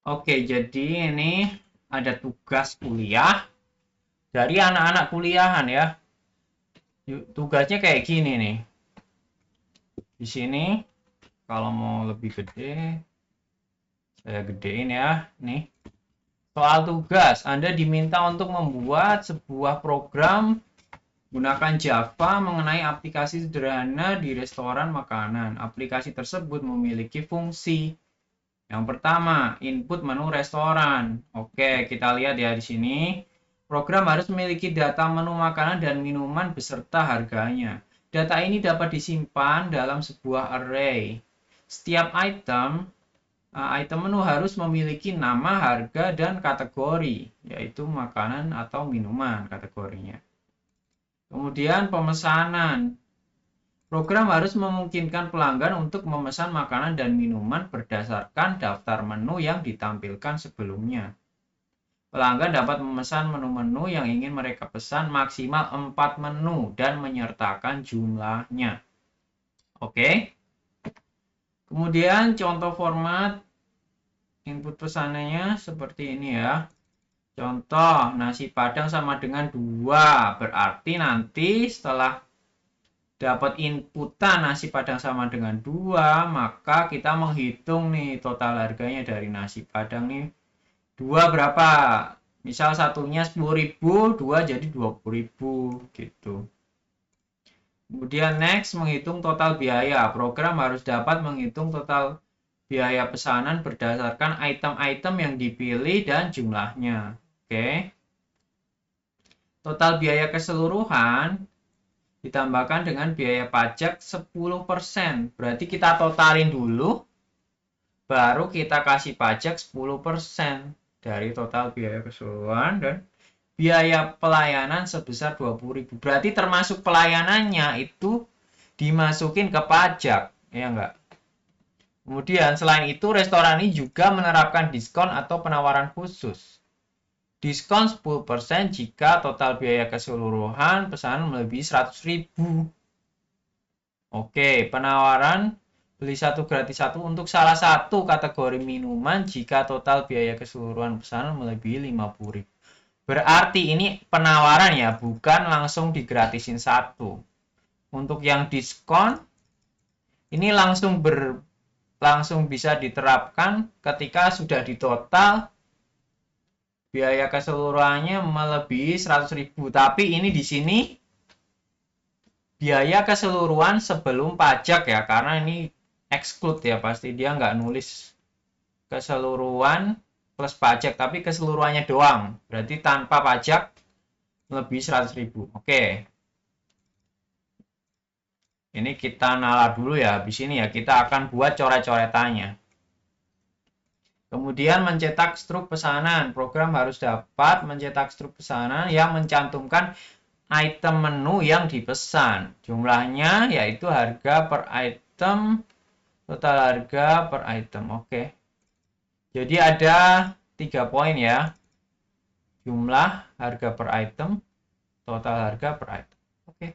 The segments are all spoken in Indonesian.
Oke, jadi ini ada tugas kuliah dari anak-anak kuliahan ya. Tugasnya kayak gini nih. Di sini kalau mau lebih gede, saya gedein ya. Nih, soal tugas, Anda diminta untuk membuat sebuah program gunakan Java mengenai aplikasi sederhana di restoran makanan. Aplikasi tersebut memiliki fungsi. Yang pertama, input menu restoran. Oke, kita lihat ya di sini. Program harus memiliki data menu makanan dan minuman beserta harganya. Data ini dapat disimpan dalam sebuah array. Setiap item menu harus memiliki nama, harga, dan kategori, yaitu makanan atau minuman kategorinya. Kemudian pemesanan. Program harus memungkinkan pelanggan untuk memesan makanan dan minuman berdasarkan daftar menu yang ditampilkan sebelumnya. Pelanggan dapat memesan menu-menu yang ingin mereka pesan maksimal 4 menu dan menyertakan jumlahnya. Oke. Kemudian contoh format input pesanannya seperti ini ya. Contoh, nasi padang sama dengan 2. Berarti nanti setelah dapat inputan nasi padang sama dengan 2, maka kita menghitung nih total harganya dari nasi padang nih. 2 berapa? Misal satunya 10.000, 2 jadi 20.000 gitu. Kemudian next, menghitung total biaya. Program harus dapat menghitung total biaya pesanan berdasarkan item-item yang dipilih dan jumlahnya. Oke. Total biaya keseluruhan ditambahkan dengan biaya pajak 10%. Berarti kita totalin dulu, baru kita kasih pajak 10% dari total biaya keseluruhan dan biaya pelayanan sebesar 20.000. Berarti termasuk pelayanannya itu dimasukin ke pajak, ya enggak? Kemudian selain itu restoran ini juga menerapkan diskon atau penawaran khusus. Diskon 10% jika total biaya keseluruhan pesanan melebihi 100.000. Oke, penawaran beli satu gratis satu untuk salah satu kategori minuman jika total biaya keseluruhan pesanan melebihi 50.000. Berarti ini penawaran ya, bukan langsung digratisin satu. Untuk yang diskon, ini langsung bisa diterapkan ketika sudah ditotal biaya keseluruhannya melebihi 100.000. Tapi ini di sini biaya keseluruhan sebelum pajak ya, karena ini exclude ya, pasti dia nggak nulis keseluruhan plus pajak, tapi keseluruhannya doang. Berarti tanpa pajak lebih 100.000. Oke. Ini kita nalar dulu ya. Habis ini ya kita akan buat coret-coretannya. Kemudian mencetak struk pesanan. Program harus dapat mencetak struk pesanan yang mencantumkan item menu yang dipesan. Jumlahnya yaitu harga per item, total harga per item. Oke. Jadi ada 3 poin ya. Jumlah, harga per item, total harga per item. Oke.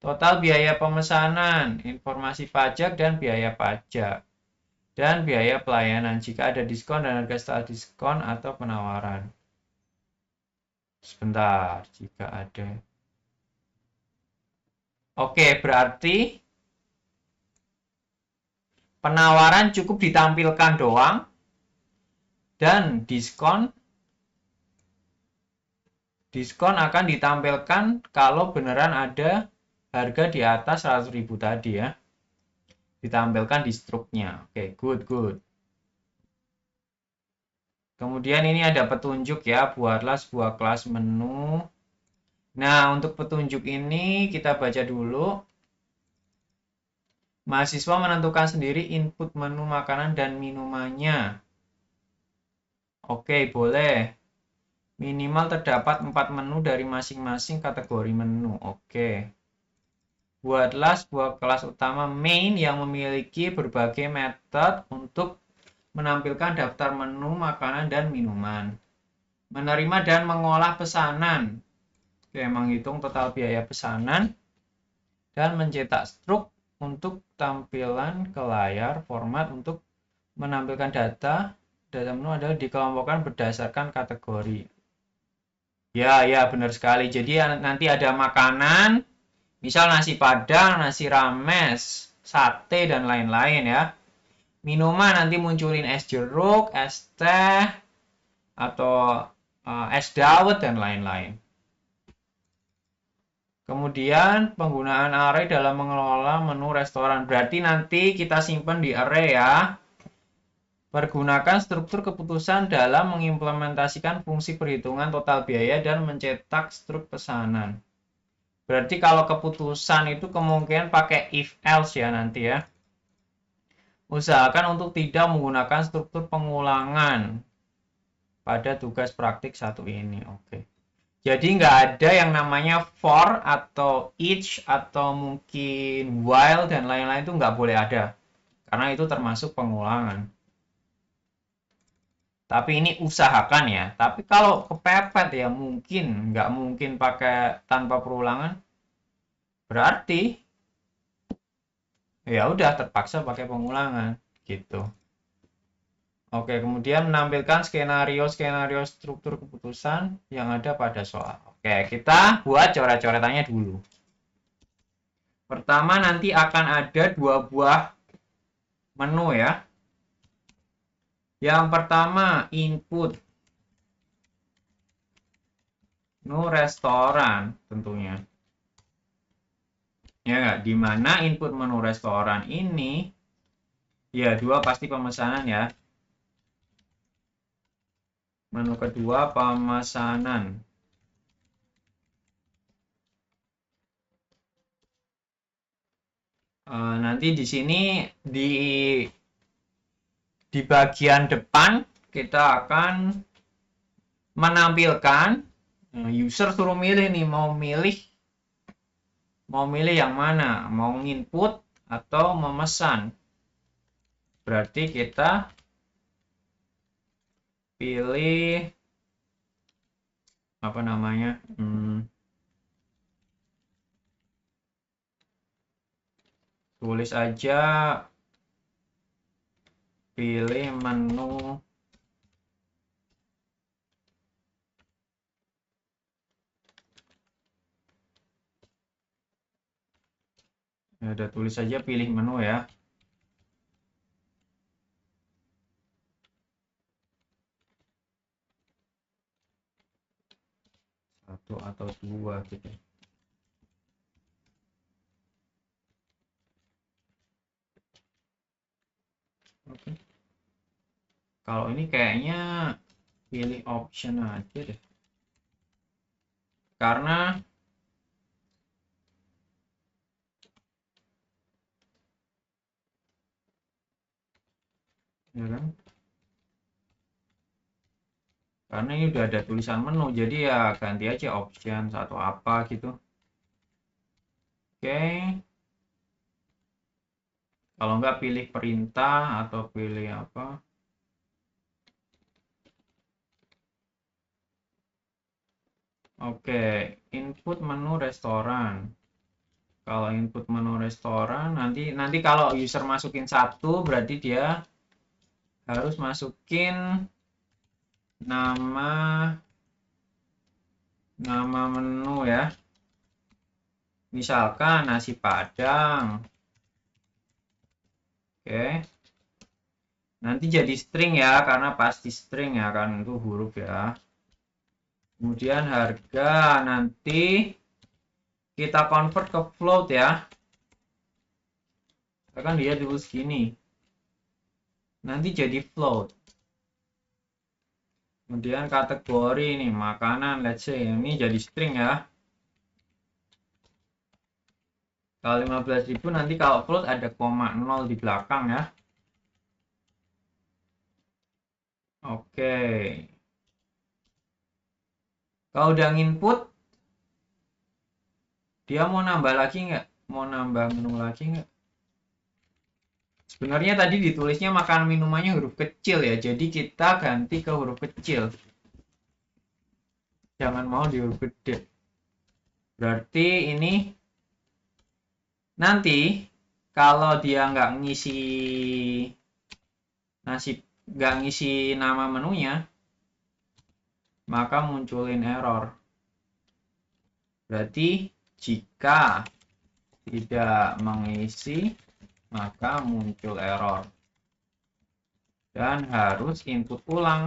Total biaya pemesanan, informasi pajak dan biaya pajak. Dan biaya pelayanan jika ada diskon dan harga setelah diskon atau penawaran. Sebentar, jika ada. Oke, berarti penawaran cukup ditampilkan doang. Dan diskon akan ditampilkan kalau beneran ada harga di atas 100.000 tadi ya. Ditampilkan di struknya. Oke, good. Kemudian ini ada petunjuk ya, buatlah sebuah kelas menu. Nah, untuk petunjuk ini kita baca dulu. Mahasiswa menentukan sendiri input menu makanan dan minumannya. Oke, boleh. Minimal terdapat 4 menu dari masing-masing kategori menu. Oke. Buatlah sebuah kelas utama main yang memiliki berbagai metode untuk menampilkan daftar menu makanan dan minuman. Menerima dan mengolah pesanan. Oke, menghitung total biaya pesanan. Dan mencetak struk untuk tampilan ke layar, format untuk menampilkan data menu adalah dikelompokkan berdasarkan kategori. Ya, benar sekali. Jadi nanti ada makanan, misal nasi padang, nasi rames, sate, dan lain-lain ya. Minuman nanti munculin es jeruk, es teh, atau es dawet, dan lain-lain. Kemudian penggunaan array dalam mengelola menu restoran. Berarti nanti kita simpan di array ya. Pergunakan struktur keputusan dalam mengimplementasikan fungsi perhitungan total biaya dan mencetak struk pesanan. Berarti kalau keputusan itu kemungkinan pakai if else ya nanti ya. Usahakan untuk tidak menggunakan struktur pengulangan pada tugas praktik satu ini. Oke. Jadi nggak ada yang namanya for atau each atau mungkin while dan lain-lain itu nggak boleh ada. Karena itu termasuk pengulangan. Tapi ini usahakan ya. Tapi kalau kepepet ya mungkin nggak mungkin pakai tanpa perulangan. Berarti ya udah terpaksa pakai pengulangan gitu. Oke, kemudian menampilkan skenario-skenario struktur keputusan yang ada pada soal. Oke, kita buat coret-coretannya dulu. Pertama nanti akan ada 2 buah menu ya. Yang pertama input menu restoran tentunya. Ya nggak, di mana input menu restoran ini ya 2 pasti pemesanan ya. Menu kedua pemesanan. Nanti di sini di bagian depan kita akan menampilkan user suruh milih nih, mau milih yang mana, mau input atau memesan. Berarti kita pilih apa namanya, tulis aja pilih menu ya, udah tulis aja pilih menu ya. Satu atau 2 gitu. Oke. Kalau ini kayaknya pilih option aja deh. Karena ya kan? Karena ini udah ada tulisan menu, jadi ya ganti aja option atau apa gitu. Oke. Kalau nggak pilih perintah atau pilih apa. Oke, input menu restoran. Kalau input menu restoran nanti kalau user masukin 1 berarti dia harus masukin nama menu ya. Misalkan nasi padang. Oke. Nanti jadi string ya, karena pasti string ya kan, itu huruf ya. Kemudian harga nanti kita convert ke float ya. Akan dia dulu segini. Nanti jadi float. Kemudian kategori ini makanan, let's say ini jadi string ya. Kalau 15.000 nanti kalau float ada koma 0 di belakang ya. Oke. Kalau udah nginput, dia mau nambah lagi nggak? Mau nambah menu lagi nggak? Sebenarnya tadi ditulisnya makan minumannya huruf kecil ya, jadi kita ganti ke huruf kecil. Jangan mau di huruf gede. Berarti ini nanti kalau dia nggak ngisi nggak ngisi nama menunya, maka munculin error. Berarti jika tidak mengisi, maka muncul error. Dan harus input ulang.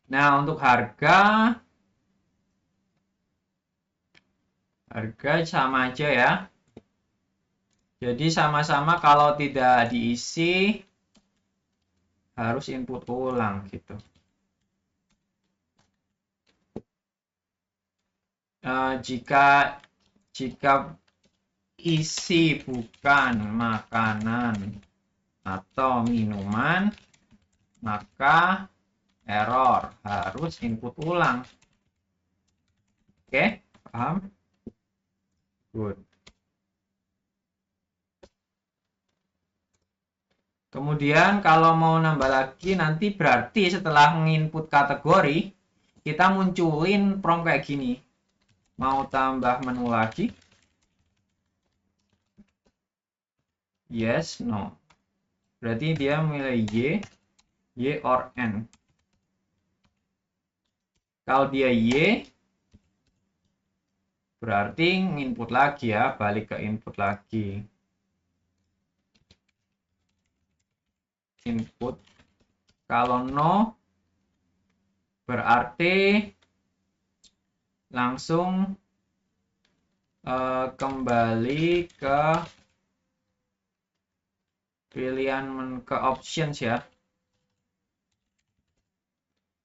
Nah, untuk harga sama aja ya. Jadi sama-sama kalau tidak diisi harus input ulang gitu. Jika isi bukan makanan atau minuman, maka error, harus input ulang. Oke, paham? Good. Kemudian kalau mau nambah lagi nanti berarti setelah menginput kategori, kita munculin prompt kayak gini. Mau tambah menu lagi? Yes, no. Berarti dia milih Y or N. Kalau dia Y, berarti input lagi ya, balik ke input lagi. Input. Kalau no, berarti langsung kembali ke pilihan ke options ya.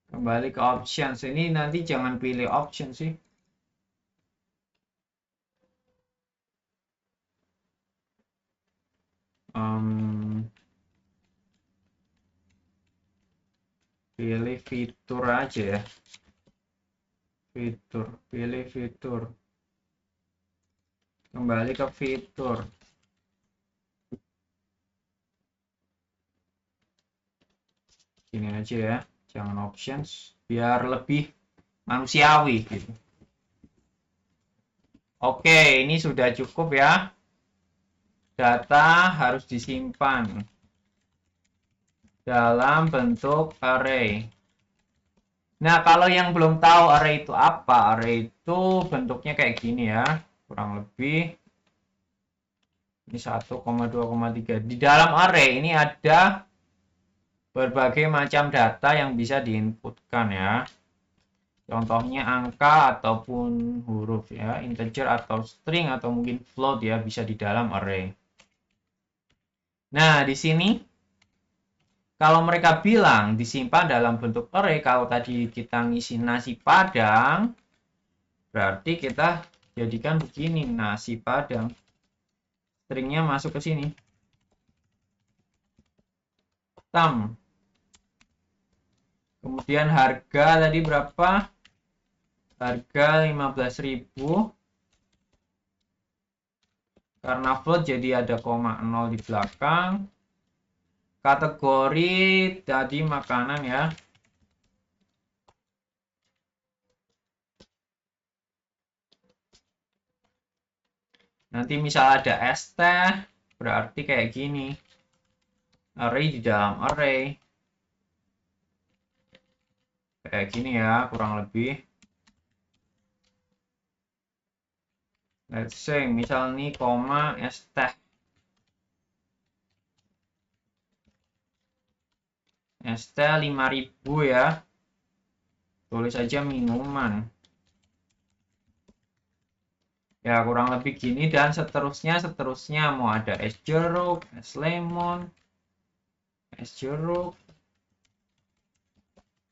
Kembali ke options. Ini nanti jangan pilih option sih. Pilih fitur aja ya. Pilih fitur. Kembali ke fitur. Ini aja ya, jangan options, biar lebih manusiawi gitu. Oke, ini sudah cukup ya. Data harus disimpan dalam bentuk array. Nah, kalau yang belum tahu array itu apa, array itu bentuknya kayak gini ya, kurang lebih. Ini 1,2,3. Di dalam array ini ada berbagai macam data yang bisa diinputkan ya. Contohnya angka ataupun huruf ya, integer atau string atau mungkin float ya, bisa di dalam array. Nah, di sini kalau mereka bilang disimpan dalam bentuk array, kalau tadi kita ngisi nasi padang, berarti kita jadikan begini, nasi padang. Stringnya masuk ke sini. Tam. Kemudian harga tadi berapa? Harga 15.000. Karena float jadi ada koma 0 di belakang. Kategori tadi makanan ya. Nanti misal ada es teh, berarti kayak gini. Array di dalam array. Kayak gini ya, kurang lebih. Let's say, misal nih, koma, es teh. Es teh 5.000 ya. Tulis aja minuman. Ya, kurang lebih gini. Dan seterusnya mau ada es jeruk, es lemon, es jeruk.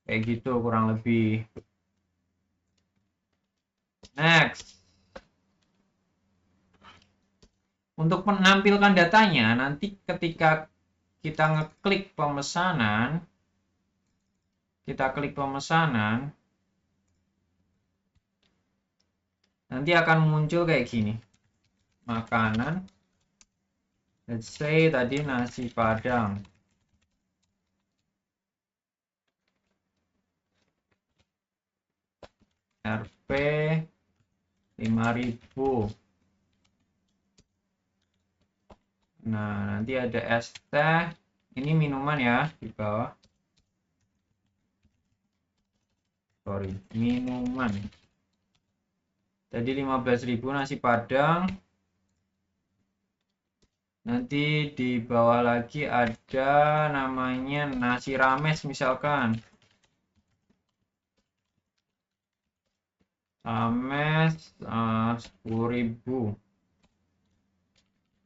Kayak gitu kurang lebih. Next. Untuk menampilkan datanya, nanti ketika kita ngeklik pemesanan, nanti akan muncul kayak gini. Makanan, let's say tadi nasi padang. Rp 5.000. Nah, nanti ada es teh. Ini minuman ya di bawah. Sorry, minuman. Tadi 15.000 nasi Padang. Nanti di bawah lagi ada namanya nasi rames misalkan. Rames 10.000.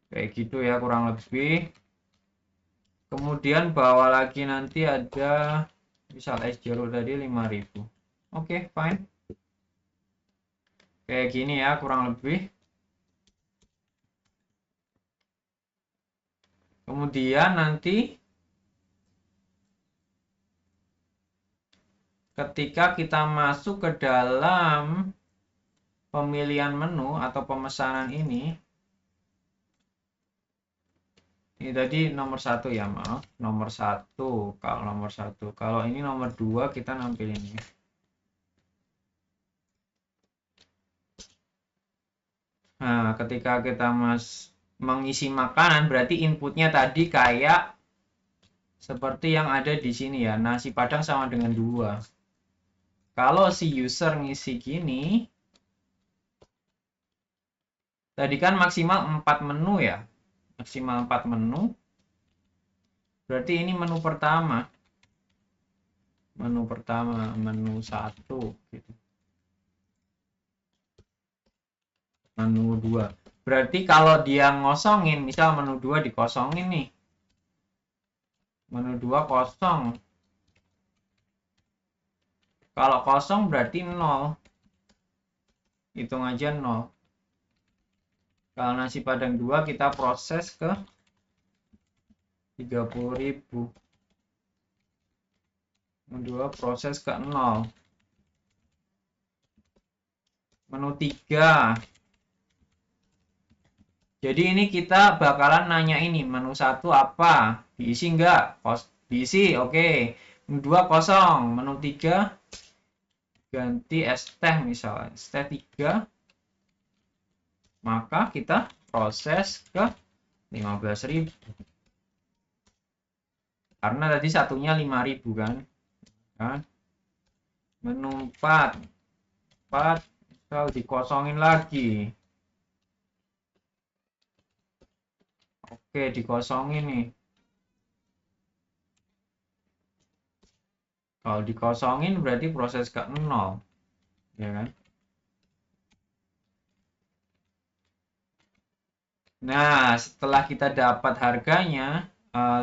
Kayak gitu ya kurang lebih. Kemudian bawah lagi nanti ada misal es jeruk tadi 5.000. Oke, fine. Kayak gini ya kurang lebih. Kemudian nanti ketika kita masuk ke dalam pemilihan menu atau pemesanan ini tadi nomor 1 ya, maaf. Nomor 1. Kalau nomor 1. Kalau ini nomor 2 kita nampilin ini. Nah, ketika kita mengisi makanan berarti inputnya tadi kayak seperti yang ada di sini ya, nasi Padang sama dengan 2. Kalau si user ngisi gini, tadi kan maksimal 4 menu ya. Maksimal 4 menu. Berarti ini menu pertama. Menu pertama, menu 1 gitu. Menu 2. Berarti kalau dia ngosongin, misal menu 2 dikosongin nih. Menu 2 kosong. Kalau kosong berarti 0. Hitung aja 0. Kalau nasi Padang 2 kita proses ke 30.000. Menu 2 proses ke 0. Menu 3. Jadi ini kita bakalan nanya ini, menu 1 apa? Diisi enggak? Diisi, oke. Menu 2 kosong. Menu 3 ganti es teh misalnya. Es teh 3. Maka kita proses ke 15.000. Karena tadi satunya 5.000 kan? Menu 4. 4 misal dikosongin lagi. Oke, dikosongin nih. Kalau dikosongin berarti proses ke 0. Ya kan? Nah, setelah kita dapat harganya,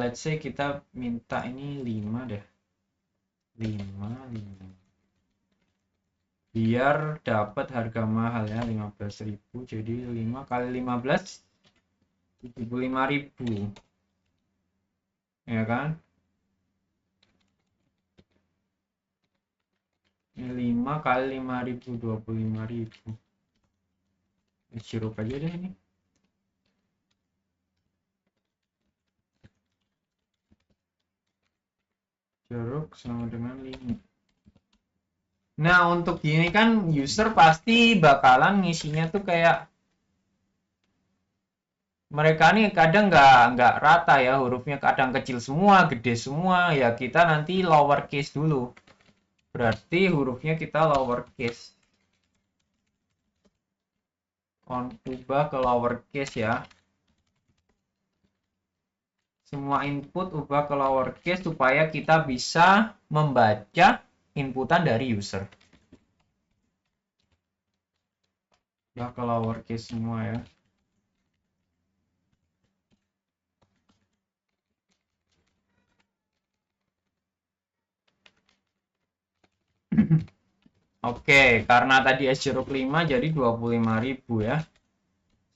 let's say kita minta ini 5 deh. 5. Biar dapat harga mahal ya, 15.000. Jadi 5 kali 15, 75.000. Ya kan? Ini 5 kali 5.000, 25.000. Sirup aja deh ini. Jeruk sama dengan 5. Nah, untuk gini kan user pasti bakalan ngisinya tuh kayak mereka nih kadang nggak rata ya, hurufnya kadang kecil semua, gede semua. Ya kita nanti lowercase dulu. Berarti hurufnya kita lowercase. Ubah ke lowercase ya. Semua input ubah ke lowercase supaya kita bisa membaca inputan dari user. Ubah ke lowercase semua ya. Oke, karena tadi es jeruk 5 jadi 25.000 ya.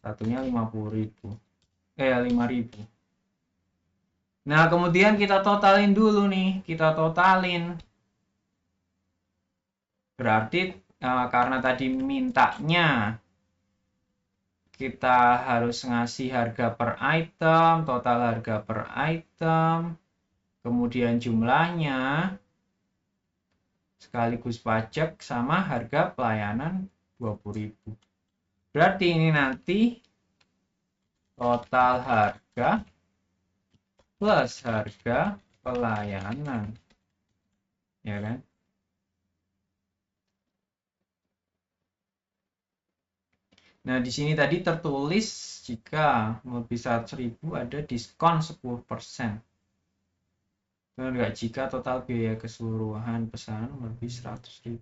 Satunya 50.000. 5.000. Nah, kemudian kita totalin dulu nih. Kita totalin. Berarti karena tadi mintanya kita harus ngasih harga per item, total harga per item, kemudian jumlahnya, sekaligus pajak sama harga pelayanan 20.000. Berarti ini nanti total harga harga plus harga pelayanan, ya kan? Nah, di sini tadi tertulis jika lebih 100.000 ada diskon 10%. Benar nggak? Jika total biaya keseluruhan pesanan lebih 100.000.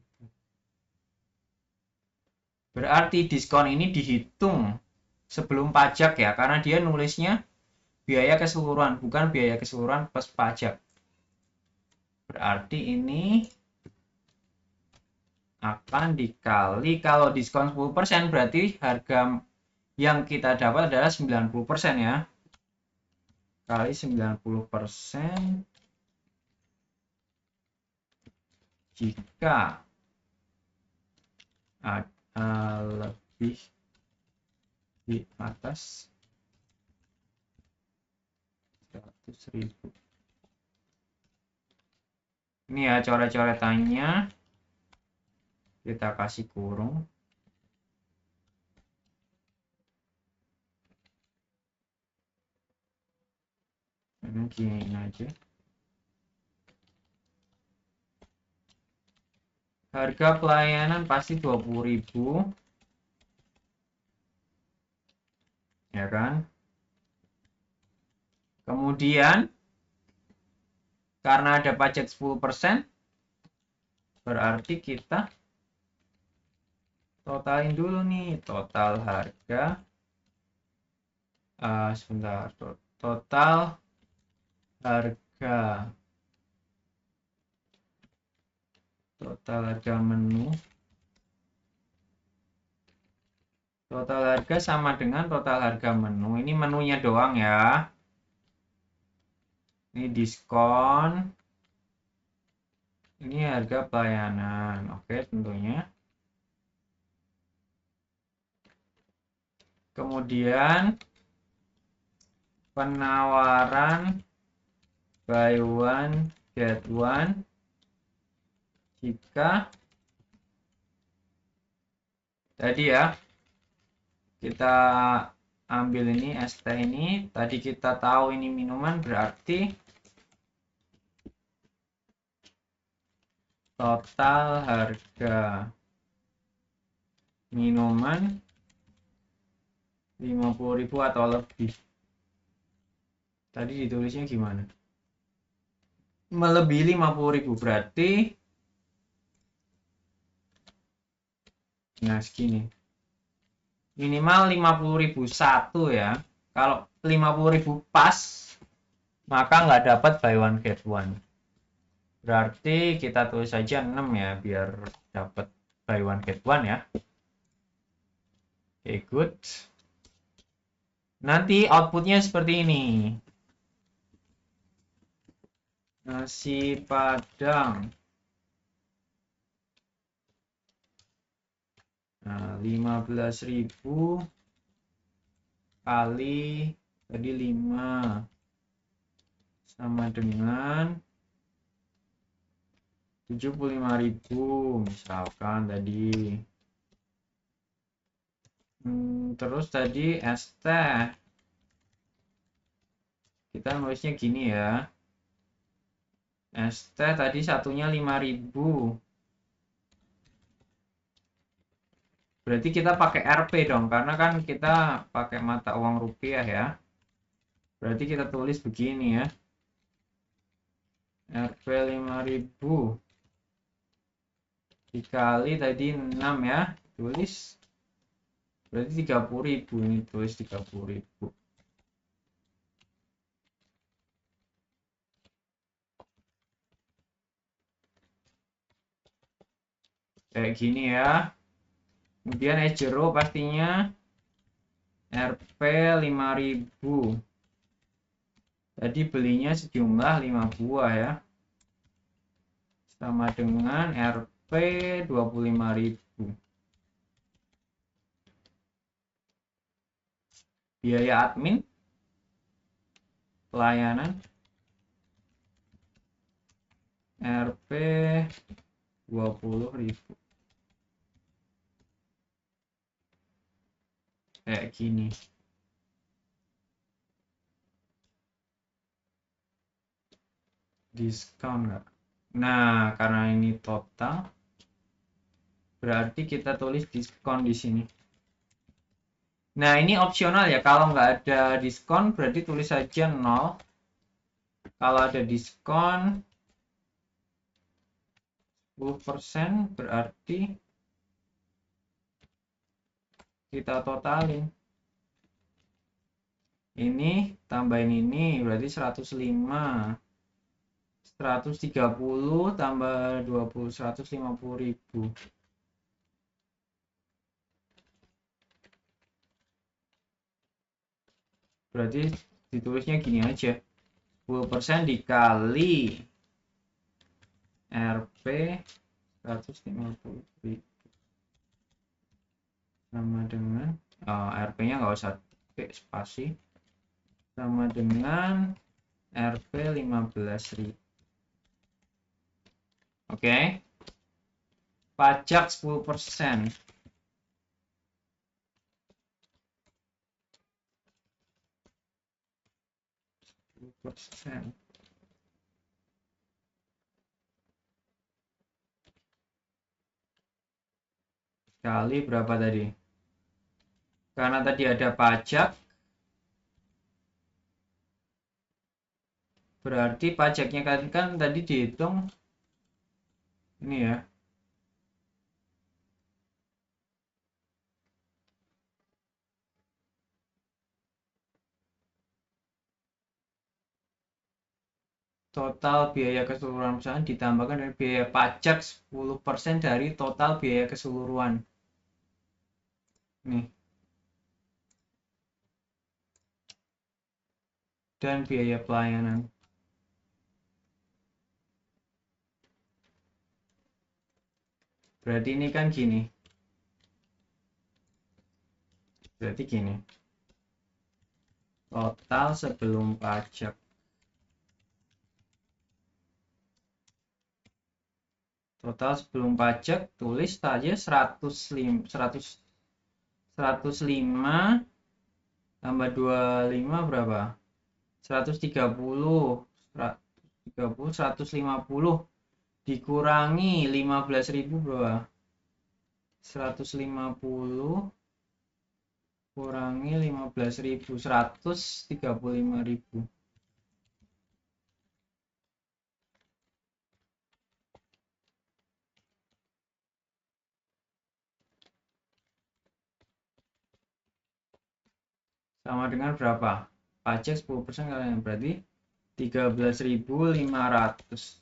Berarti diskon ini dihitung sebelum pajak ya, karena dia nulisnya biaya keseluruhan, bukan biaya keseluruhan plus pajak. Berarti ini akan dikali, kalau diskon 10% berarti harga yang kita dapat adalah 90% ya. Kali 90% jika lebih di atas 100.000. Ini ya coret-coretannya, kita kasih kurung. Ini gini aja. Harga pelayanan pasti 20.000, ya kan? Kemudian karena ada pajak 10%, berarti kita totalin dulu nih, total harga sebentar, total harga menu, total harga sama dengan total harga menu. Ini menunya doang ya, ini diskon, ini harga pelayanan. Oke, tentunya. Kemudian penawaran buy one get one jika tadi ya, kita ambil ini es teh ini, tadi kita tahu ini minuman, berarti total harga minuman 50.000 atau lebih. Tadi ditulisnya gimana? Melebihi 50.000 berarti nah segini. Minimal 50.000 satu ya. Kalau 50.000 pas, maka nggak dapat buy one get one. Berarti kita tulis saja 6 ya, biar dapat buy one get one ya. Oke, good. Nanti outputnya seperti ini. Nasi Padang. Nah, 15.000 kali tadi 5 sama dengan 75.000 misalkan tadi. Terus tadi es teh kita nulisnya gini ya, es teh tadi satunya 5.000, berarti kita pakai Rp dong, karena kan kita pakai mata uang rupiah ya. Berarti kita tulis begini ya, Rp 5.000 dikali tadi 6 ya, tulis berarti 30.000, ini tulis 30.000. Kayak gini ya. Kemudian es jeruk pastinya Rp 5.000. Tadi belinya sejumlah 5 buah ya. Sama dengan Rp 25.000. Biaya admin pelayanan Rp 20.000. Kayak gini. Diskon nggak? Nah, karena ini total, berarti kita tulis diskon di sini. Nah, ini opsional ya. Kalau nggak ada diskon, berarti tulis saja 0. Kalau ada diskon 10%, berarti kita totalin. Ini tambahin ini, berarti 105. 130 tambah 20, 150.000. Berarti ditulisnya gini aja. 10% dikali Rp 150.000 sama dengan Rp-nya nggak usah pakai spasi, sama dengan Rp 15.000. Oke. Pajak 10%. Kali berapa tadi? Karena tadi ada pajak, berarti pajaknya kan tadi dihitung ini ya. Total biaya keseluruhan perusahaan ditambahkan dengan biaya pajak 10% dari total biaya keseluruhan. Nih. Dan biaya pelayanan. Berarti ini kan gini. Berarti gini. Total sebelum pajak. Total sebelum pajak tulis saja 105 tambah 25 berapa? 130 150 dikurangi 15.000 berapa? 150 kurangi 15.000, 135.000. Sama dengan berapa? Pajak 10% kalian berarti 13.500.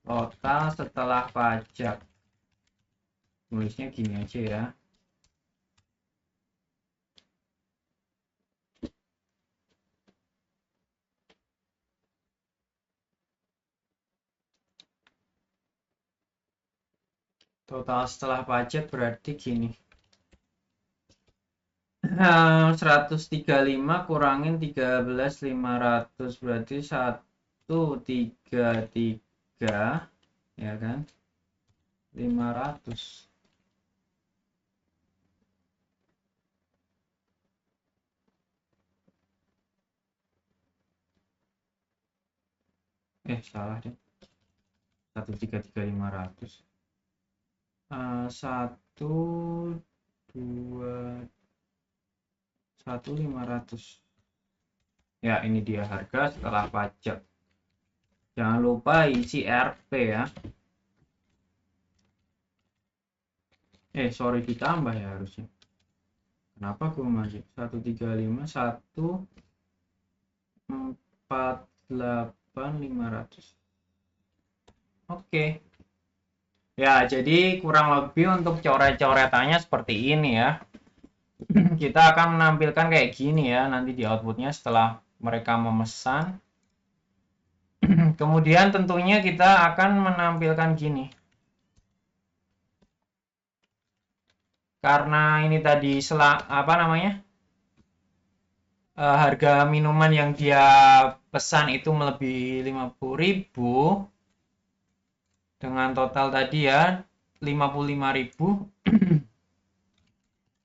Total setelah pajak. Tulisnya gini aja ya. Total setelah pajak berarti gini. 135 kurangin 13.500 berarti 133 ya kan, 500. Salah deh, 133.500. 1.500. Ya, ini dia harga setelah pajak. Jangan lupa isi RP ya. Sorry, ditambah ya harusnya. Kenapa gue masih 135 148.500. Oke. Ya, jadi kurang lebih untuk coret-coretannya seperti ini ya. Kita akan menampilkan kayak gini ya nanti di outputnya setelah mereka memesan. Kemudian tentunya kita akan menampilkan gini. Karena ini tadi harga minuman yang dia pesan itu melebihi 50.000 dengan total tadi ya 55.000.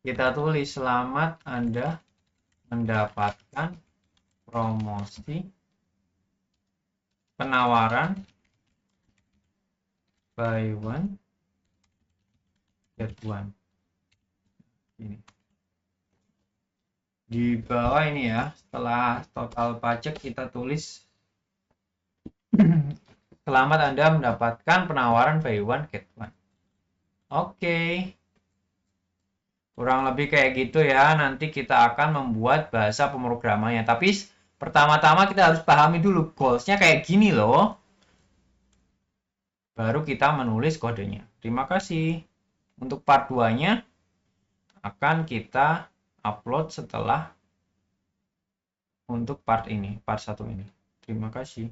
Kita tulis selamat Anda mendapatkan promosi penawaran buy one get one. Ini di bawah ini ya, setelah total pajak kita tulis selamat Anda mendapatkan penawaran buy one get one. Oke. Kurang lebih kayak gitu ya. Nanti kita akan membuat bahasa pemrogramannya. Tapi pertama-tama kita harus pahami dulu goals-nya kayak gini loh. Baru kita menulis kodenya. Terima kasih. Untuk part 2-nya akan kita upload setelah untuk part ini, part 1 ini. Terima kasih.